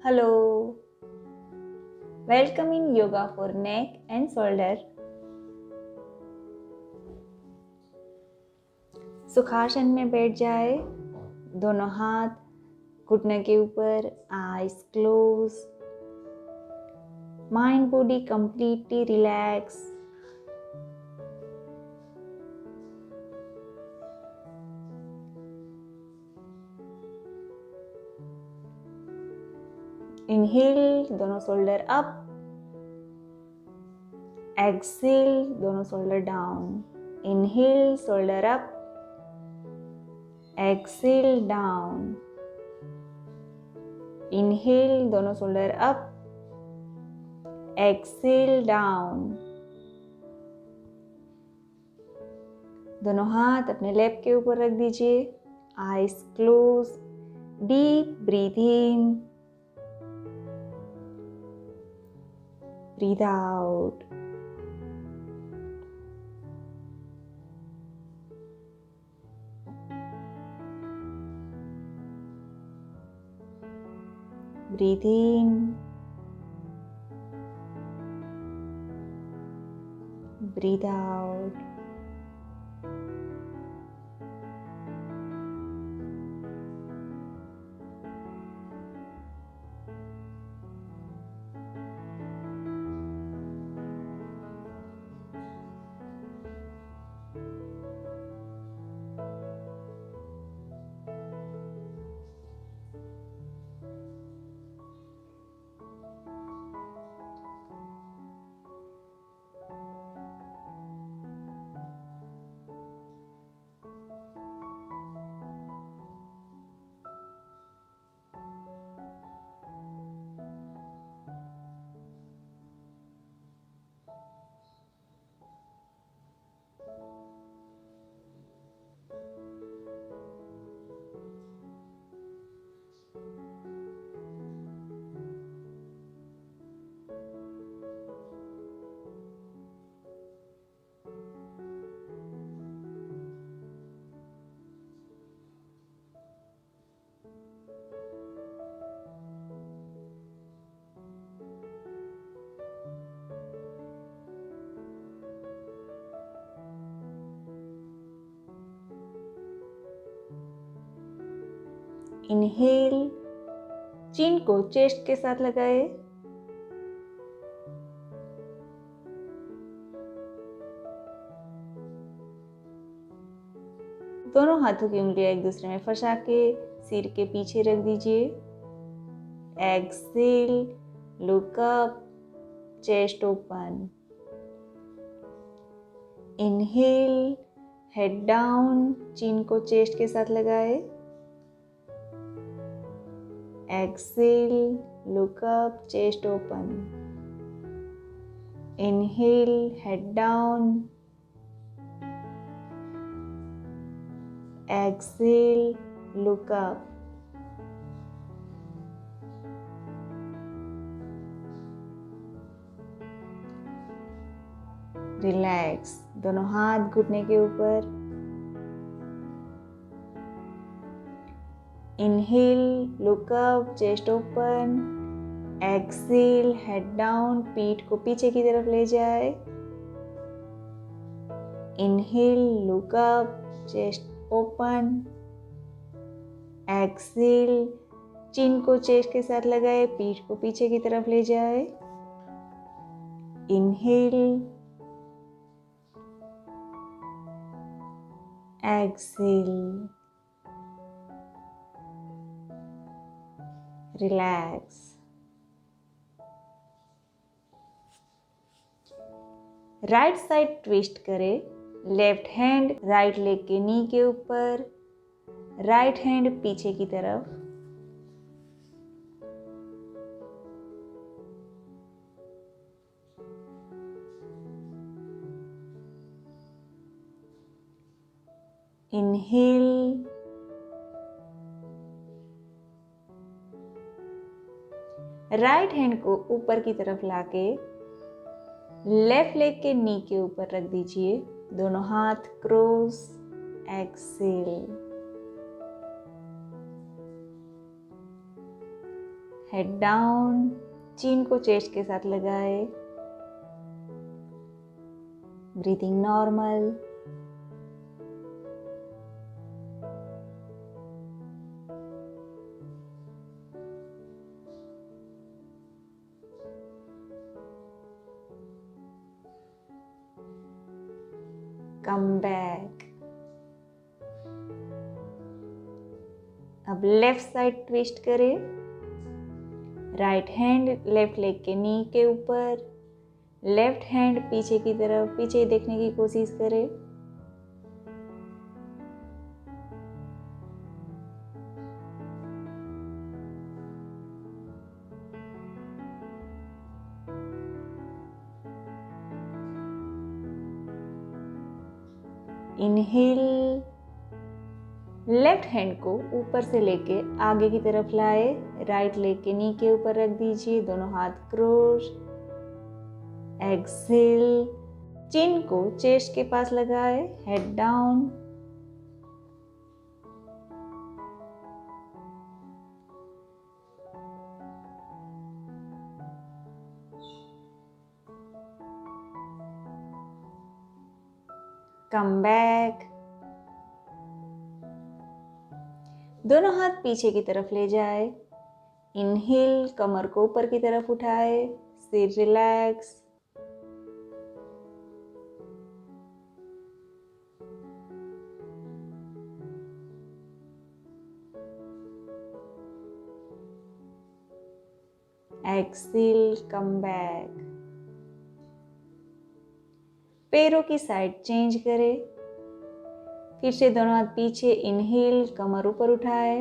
Hello, welcome in yoga for neck and shoulder. सुखासन में बैठ जाए, दोनों हाथ घुटने के ऊपर, eyes close, mind body completely relax. Inhale, दोनों शोल्डर अप. Exhale, दोनों shoulder down. Inhale, shoulder up. Exhale, down. Inhale, दोनों शोल्डर अप. Exhale, down. दोनों हाथ अपने लैप के ऊपर रख दीजिए. Eyes close. Deep breathe in. Breathe out. Breathe in. Breathe out. Inhale, chin को चेस्ट के साथ लगाए. दोनों हाथों की उंगलियां एक दूसरे में फंसा के सिर के पीछे रख दीजिए. Exhale, look up, chest open. Inhale, head down, chin को चेस्ट के साथ लगाए. Exhale, look up, chest open. Inhale, head down. Exhale, look up. Relax. दोनों हाथ घुटने के ऊपर. Inhale, look up, chest open. Exhale, head down, पीठ को पीछे की तरफ ले जाए. Inhale, look up, chest open. Exhale, चिन को चेस्ट के साथ लगाए, पीठ को पीछे की तरफ ले जाए. Inhale, exhale. Relax. Right side twist करें. लेफ्ट हैंड राइट लेग के नी के ऊपर, राइट हैंड पीछे की तरफ. इनहेल, राइट हैंड को ऊपर की तरफ लाके लेफ्ट लेग के नी के ऊपर रख दीजिए. दोनों हाथ क्रॉस. एक्सेल. हेड डाउन, चीन को चेस्ट के साथ लगाए, ब्रीथिंग नॉर्मल। Come back. अब लेफ्ट साइड ट्विस्ट करें, राइट हैंड लेफ्ट लेग के नी के ऊपर, लेफ्ट हैंड पीछे की तरफ, पीछे देखने की कोशिश करें। इनहेल, लेफ्ट हैंड को ऊपर से लेके आगे की तरफ लाए, राइट लेग के नी के ऊपर रख दीजिए, दोनों हाथ क्रॉस। एक्सेल, चिन को चेस्ट के पास लगाए, हेड डाउन। कम बैक। दोनों हाथ पीछे की तरफ ले जाए। इनहेल, कमर को ऊपर की तरफ उठाए, सिर रिलैक्स। Excel, come back. पैरों की साइड चेंज करें। फिर से दोनों हाथ पीछे, इनहेल, कमर ऊपर उठाए,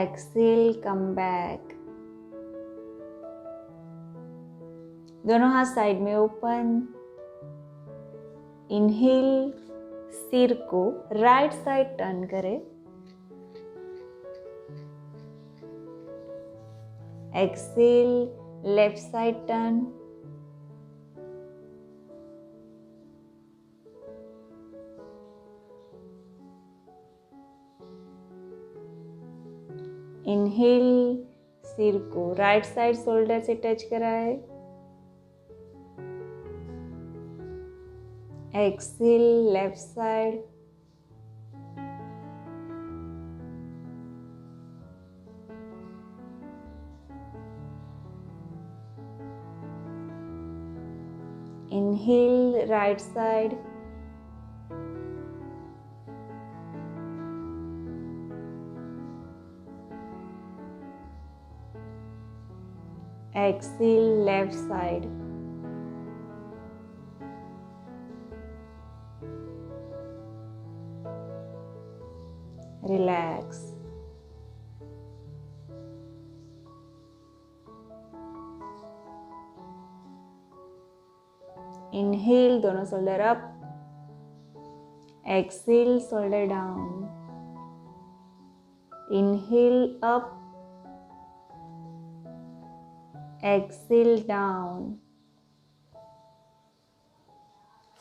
एक्सेल, कम बैक। दोनों हाथ साइड में ओपन। इनहेल, सिर को राइट साइड टर्न करें। Exhale, left side turn. Inhale, सिर को राइट साइड शोल्डर से टच कराए। Exhale, left side. Inhale, right side. Exhale, left side. Relax. Inhale, दोनों shoulder up. Exhale, shoulder down. Inhale, up. Exhale, down.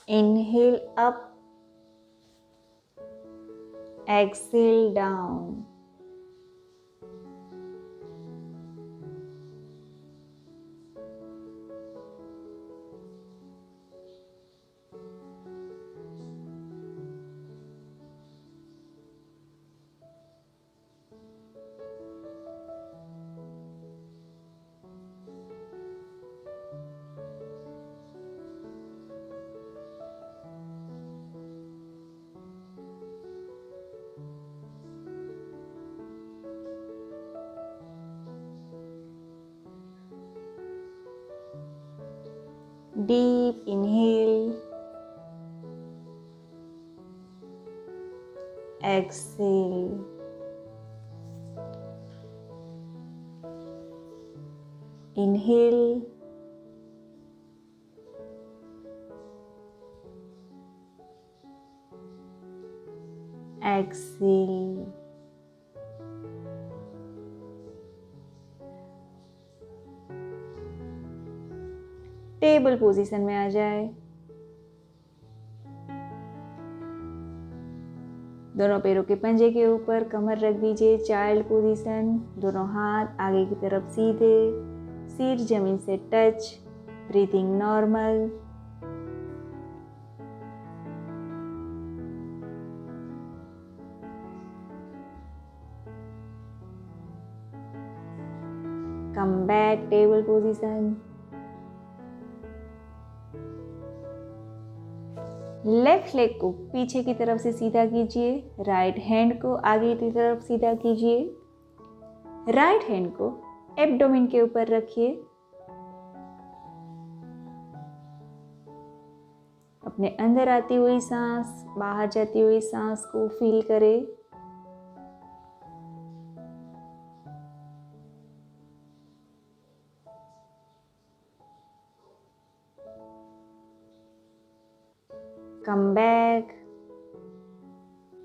Inhale, up. Exhale, down. Deep inhale, exhale. Inhale, exhale. Table position में आ जाए. दोनों पैरों के पंजे के ऊपर कमर रख दीजिए, चाइल्ड पोजीशन। दोनों हाथ आगे की तरफ सीधे, सिर जमीन से touch, breathing normal. Come back, table position. Left leg को पीछे की तरफ से सीधा कीजिए, राइट हैंड को आगे की तरफ सीधा कीजिए। राइट हैंड को एब्डोमेन के ऊपर रखिए। अपने अंदर आती हुई सांस, बाहर जाती हुई सांस को फील करें। Come back.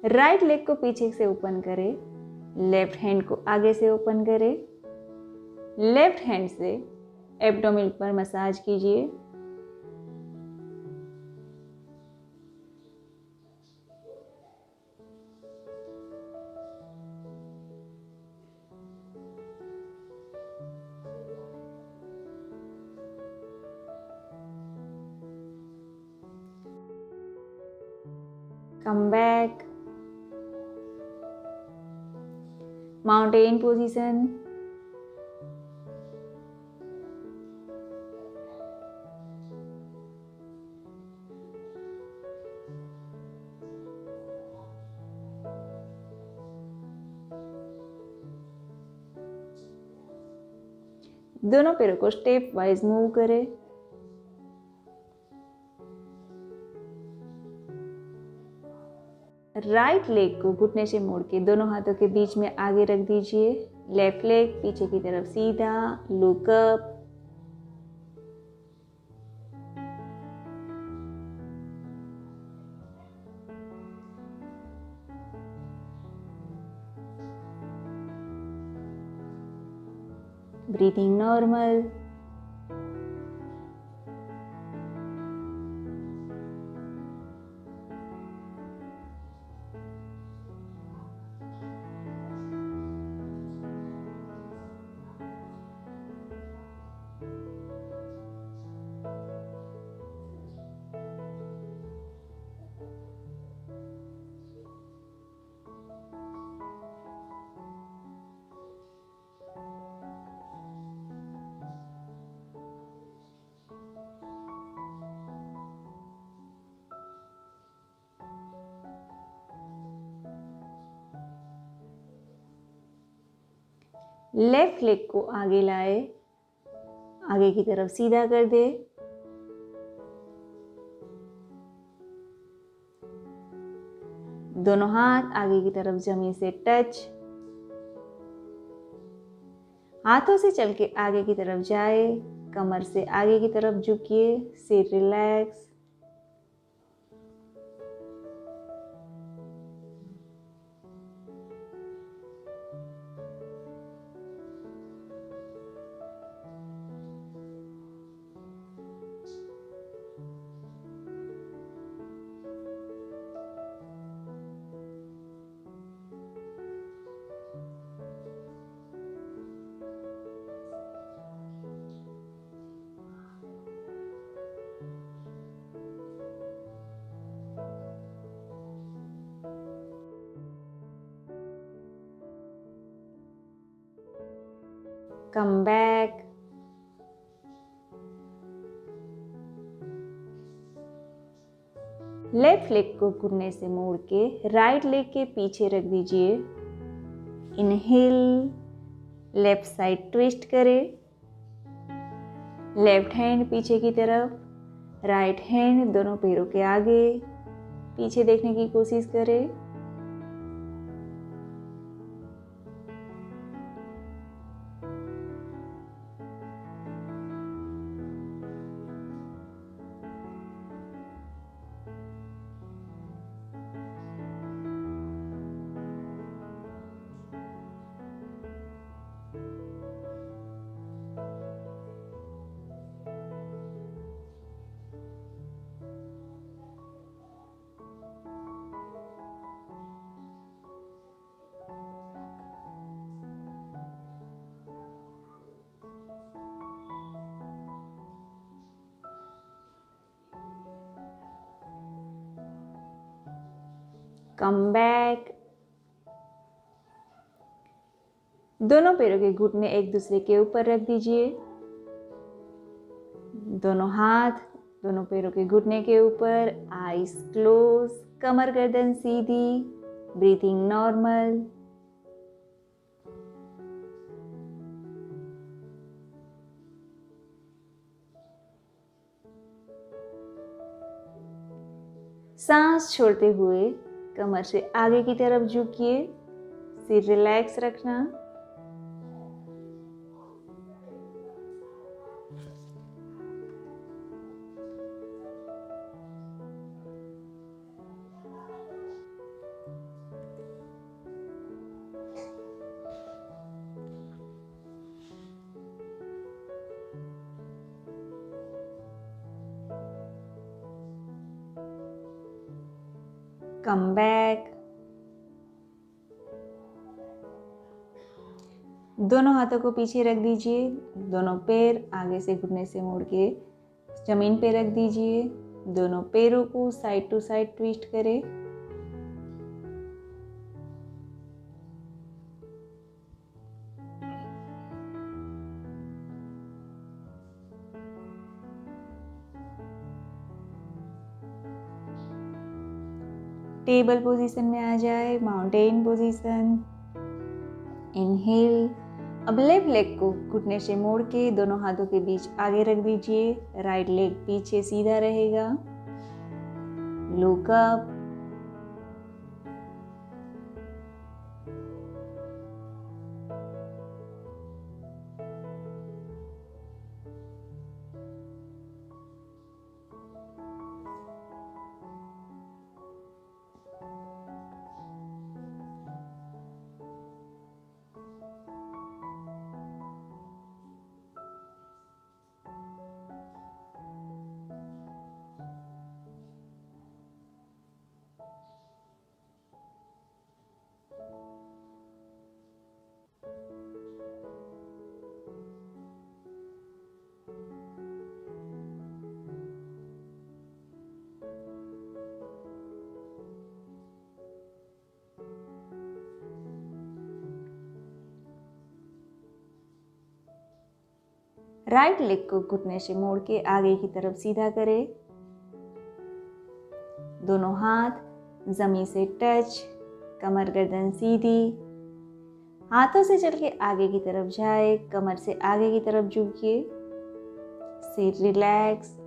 राइट लेग को पीछे से ओपन करें, लेफ्ट हैंड को आगे से ओपन करें। लेफ्ट हैंड से एब्डोमेन पर मसाज कीजिए। Come back. Mountain position. दोनों पैरों को स्टेप वाइज मूव करें। राइट लेग को घुटने से मोड़ के दोनों हाथों के बीच में आगे रख दीजिए। लेफ्ट लेग पीछे की तरफ सीधा, look up. Breathing normal. Left leg को आगे लाए, आगे की तरफ सीधा कर दे। दोनों हाथ आगे की तरफ जमीन से टच। हाथों से चल के आगे की तरफ जाए, कमर से आगे की तरफ झुकिए, सिर relax. Come back. Left leg को घुटने से मोड़ के राइट लेग के पीछे रख दीजिए। इनहेल, लेफ्ट साइड ट्विस्ट करें। लेफ्ट हैंड पीछे की तरफ, राइट हैंड दोनों पैरों के आगे पीछे देखने की कोशिश करें। कम बैक। दोनों पैरों के घुटने एक दूसरे के ऊपर रख दीजिए। दोनों हाथ दोनों पैरों के घुटने के ऊपर, आईज क्लोज, कमर गर्दन सीधी, ब्रीथिंग नॉर्मल। सांस छोड़ते हुए कमर से आगे की तरफ झुकिए, सिर रिलैक्स रखना। कम बैक। दोनों हाथों को पीछे रख दीजिए, दोनों पैर आगे से घुटने से मोड़ के जमीन पे रख दीजिए। दोनों पैरों को साइड टू साइड ट्विस्ट करें। टेबल पोजीशन में आ जाए, माउंटेन पोजीशन। इनहेल। अब लेफ्ट लेग को घुटने से मोड़ के दोनों हाथों के बीच आगे रख दीजिए, राइट लेग पीछे सीधा रहेगा। Look up. राइट लेग को घुटने से मोड़ के आगे की तरफ सीधा करें। दोनों हाथ जमीन से टच, कमर गर्दन सीधी। हाथों से चल के आगे की तरफ जाए, कमर से आगे की तरफ झुकिए, सिर relax.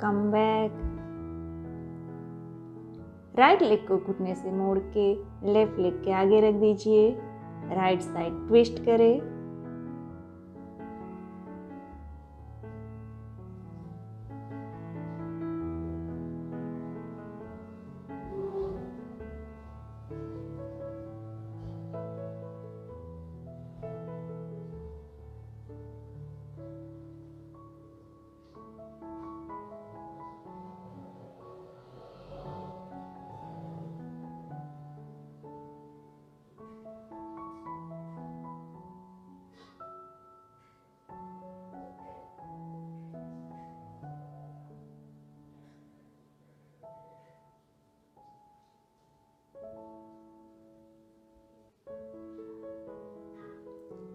Come back. Right leg को घुटने से मोड़ के लेफ्ट लेग के आगे रख दीजिए, राइट साइड ट्विस्ट करें।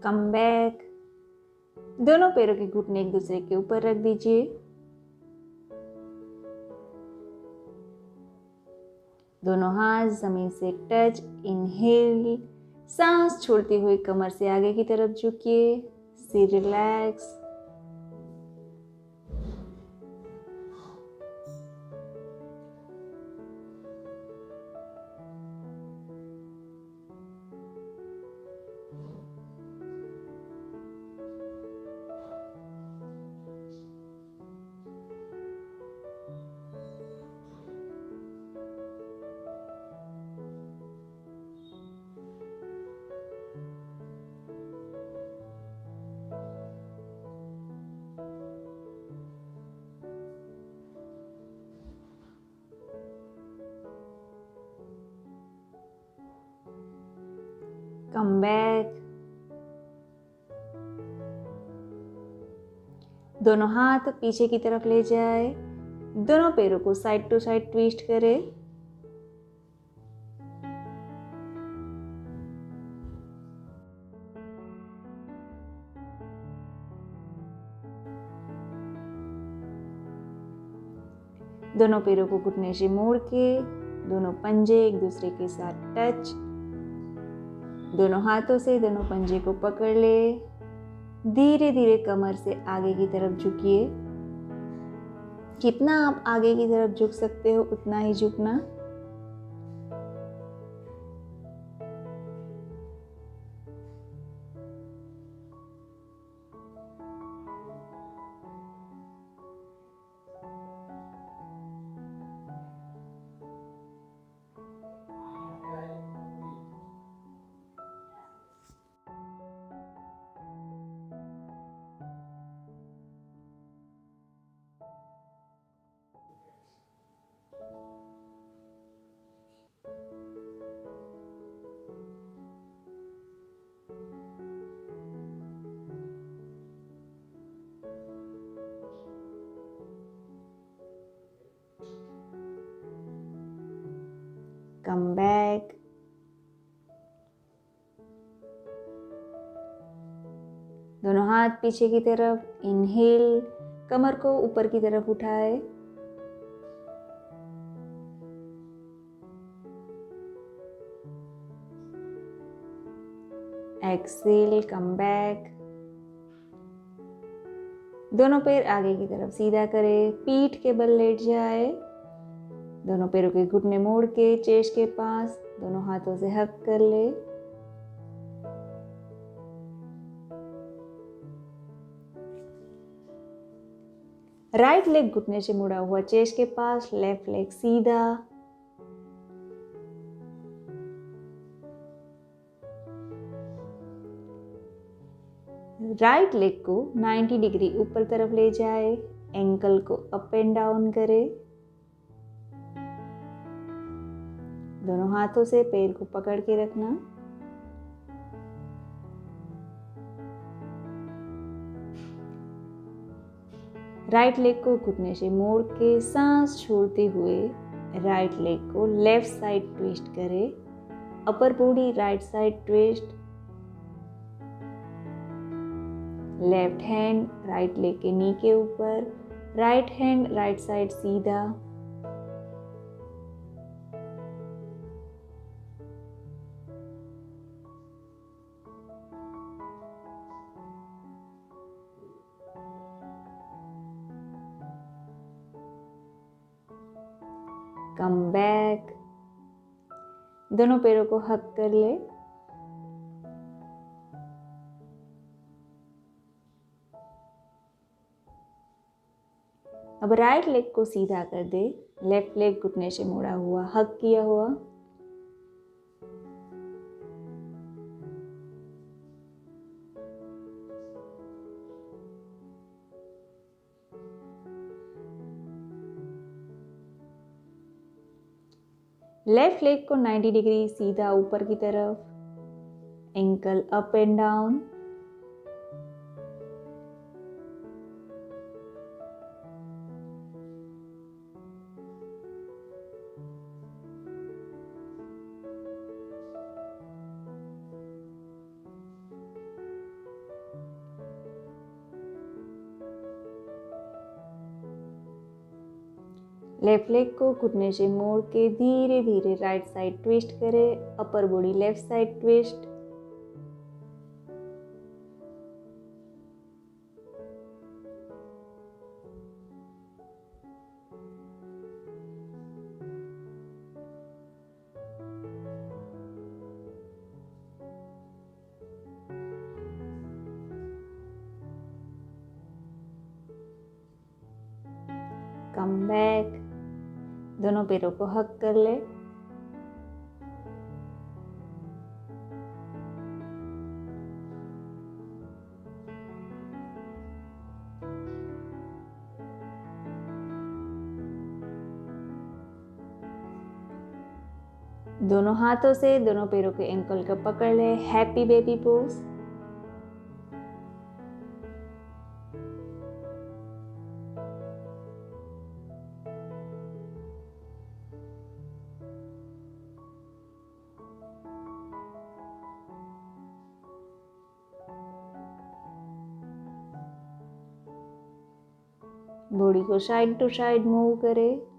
कम बैक। दोनों पैरों के घुटने एक दूसरे के ऊपर रख दीजिए। दोनों हाथ जमीन से टच। इनहेल। सांस छोड़ते हुए कमर से आगे की तरफ झुकिए, सिर रिलैक्स। कम बैक। दोनों हाथ पीछे की तरफ ले जाए, दोनों पैरों को साइड टू साइड ट्विस्ट करें। दोनों पैरों को घुटने से मोड़ के दोनों पंजे एक दूसरे के साथ टच। दोनों हाथों से दोनों पंजे को पकड़ ले। धीरे धीरे कमर से आगे की तरफ झुकिए। जितना आप आगे की तरफ झुक सकते हो उतना ही झुकना। कम बैक। दोनों हाथ पीछे की तरफ। इनहेल, कमर को ऊपर की तरफ उठाए। Exhale, come back. दोनों पैर आगे की तरफ सीधा करें, पीठ के बल लेट जाए। दोनों पैरों के घुटने मोड़ के चेस्ट के पास दोनों हाथों से हग कर ले। राइट लेग घुटने से मुड़ा हुआ चेस्ट के पास, लेफ्ट लेग सीधा। राइट लेग को 90 डिग्री ऊपर तरफ ले जाए। एंकल को अप एंड डाउन करें। दोनों हाथों से पैर को पकड़ के रखना। राइट लेग को घुटने से मोड़ के सांस छोड़ते हुए राइट लेग को लेफ्ट साइड ट्विस्ट करें। Upper body right side twist. Left hand right leg के नी के ऊपर, राइट हैंड राइट साइड सीधा। कम बैक। दोनों पैरों को हक कर ले। अब राइट लेग को सीधा कर दे। लेफ्ट लेग घुटने से मुड़ा हुआ, हक किया हुआ। लेफ्ट लेग को 90 डिग्री सीधा ऊपर की तरफ। Ankle up and down. Left leg को घुटने से मोड़ के धीरे धीरे राइट साइड ट्विस्ट करें। Upper body left side twist. कम बैक। दोनों पैरों को हक कर ले। दोनों हाथों से दोनों पैरों के एंकल को पकड़ ले, हैप्पी बेबी पोज। बॉडी को साइड टू साइड मूव करें।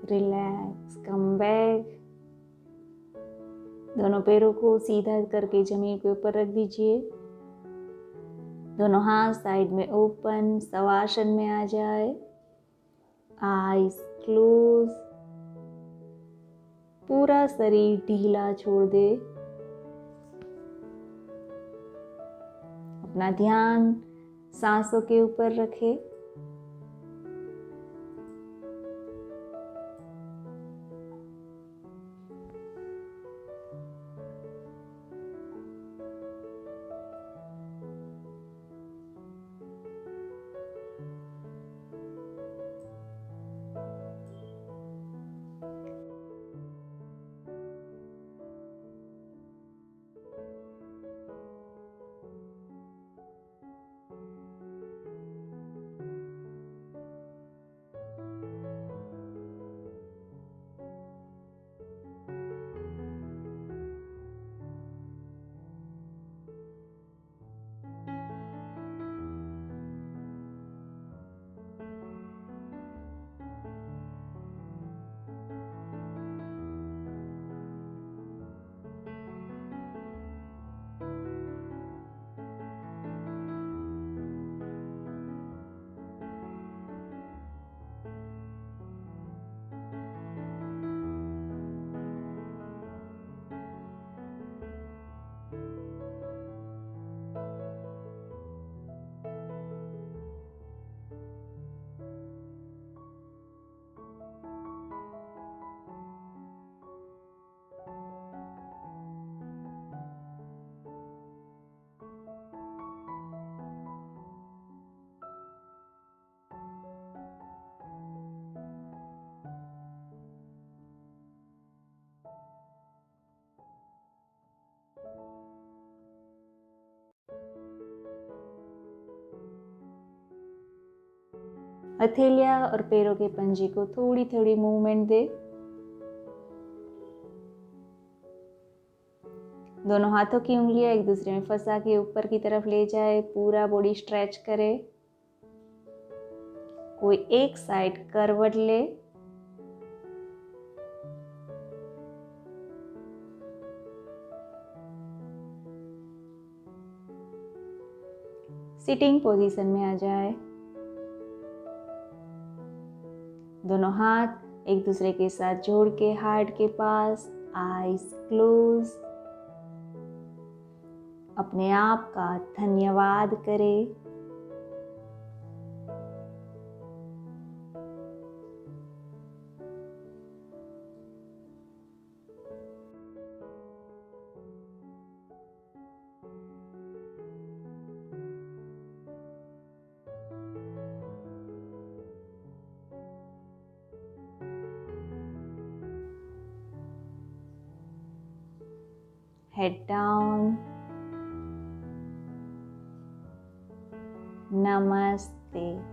रिलैक्स, कम बैक। दोनों पैरों को सीधा करके जमीन के ऊपर रख दीजिए। दोनों हाथ साइड में ओपन, शवासन में आ जाए। Eyes close. पूरा शरीर ढीला छोड़ दे। अपना ध्यान सांसों के ऊपर रखे। हथेलियां और पैरों के पंजे को थोड़ी थोड़ी मूवमेंट दे। दोनों हाथों की उंगलियां एक दूसरे में फंसा के ऊपर की तरफ ले जाए। पूरा बॉडी स्ट्रेच करे। कोई एक साइड करवट ले। सिटिंग पोजीशन में आ जाए। दोनों हाथ एक दूसरे के साथ जोड़ के हार्ट के पास, आईज क्लोज। अपने आप का धन्यवाद करें। Head down. Namaste.